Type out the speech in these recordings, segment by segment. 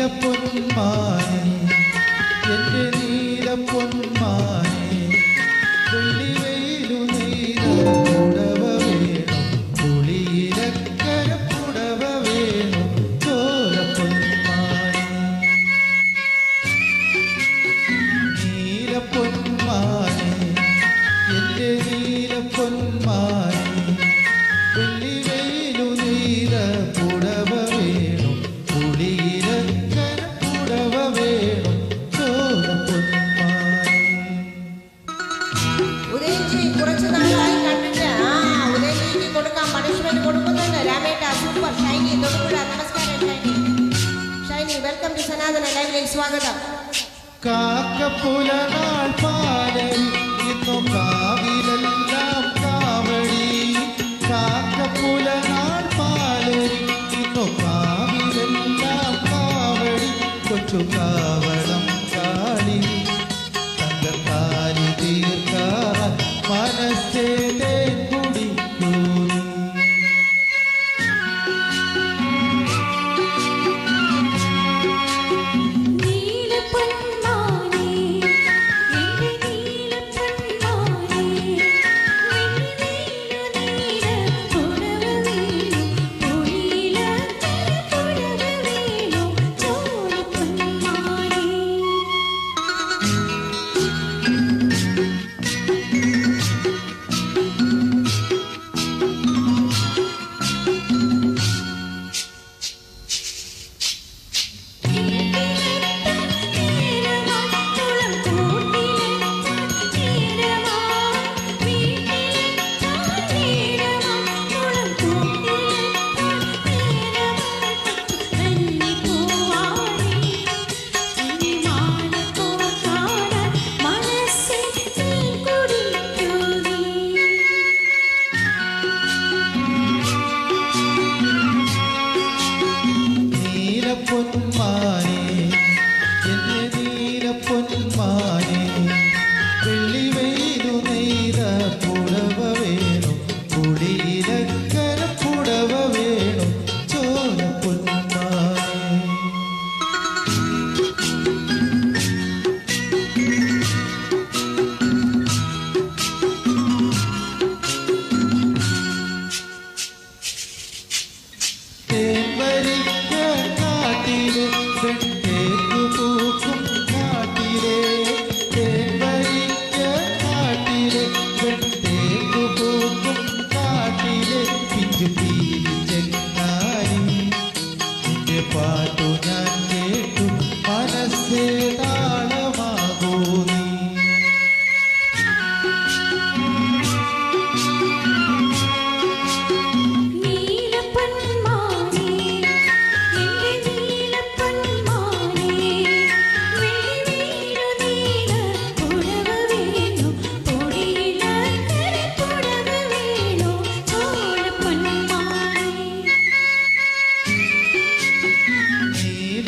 നീലപ്പൊന്മാനേ എൻ്റെ നീലപ്പൊന്മാനേ വെള്ളി വെയിലു നെയ്ത പുടവ വേണം പുളിയിലക്കര പുടവ വേണം ചോലപ്പൊന്മാനേ നീലപ്പൊന്മാനേ എൻ്റെ നീലപ്പൊന്മാനേ വെള്ളി വെയിലു നെയ്ത പുടവ വേണം പുളിയിലക്കര പുടവ വേണം ചോലപ്പൊന്മാനേ. ഉദയൻജി കുറച്ച് നാളായി കണ്ടിട്ട് ഉദയൻജിക്ക് കൊടുക്കാം പണിഷ്മെന്റ് കൊടുക്കുന്നുണ്ട്. രാമേട്ട സൂപ്പർ ഷൈനി തൊടുപുഴ. നമസ്കാരം ഷൈനി. ഷൈനി വെൽക്കം ടു സനാതന ലൈവിലേക്ക് സ്വാഗതം. കാക്കപ്പുലനാൾ പാലരി ഇന്നു കാവിലെല്ലാം കാവടി. കാക്കപ്പുലനാൾ പാലരി ഇന്നു കാവിലെല്ലാം കാവടി. കൊച്ചു കാവളം കാളി തങ്കത്താലി തീർക്കാൻ മനസ്സേ കുടിക്കൂ നീ. നീലപ്പൊന്മാനേ എൻ്റെ നീലപ്പൊന്മാനേ വെള്ളി വെയിലു നെയ്ത പുടവ വേണം പുളിയിലക്കര പുടവ വേണം ചോലപ്പൊന്മാനേ. നീലപ്പൊന്മാനേ എൻ്റെ നീലപ്പൊന്മാനേ വെള്ളി വെയിലു നെയ്ത പുടവ വേണം പുളിയിലക്കര പുടവ വേണം ചോലപ്പൊന്മാനേ. തേൻവരിക്ക കാട്ടിലെ വെട്ടേക്കു പൂക്കും കാട്ടിലെ. തേൻവരിക്ക കാട്ടിലെ വെട്ടേക്കു പൂക്കും കാട്ടിലെ. പിഞ്ചു പീലി ചെങ്ങാരി നിന്റെ പാട്ടു ഞാൻ കേട്ടു മനസ്സേ താളമാകൂ നീ. നീലപ്പൊന്മാനേ എൻ്റെ നീലപ്പൊന്മാനേ വെള്ളി വെയിലു നെയ്ത പുടവ വേണം പുളിയിലക്കര പുടവ വേണം ചോലപ്പൊന്മാനേ.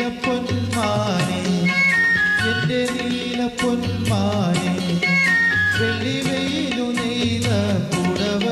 നീലപ്പൊന്മാനേ എൻ്റെ നീലപ്പൊന്മാനേ വെള്ളി വെയിലു നെയ്ത പുടവ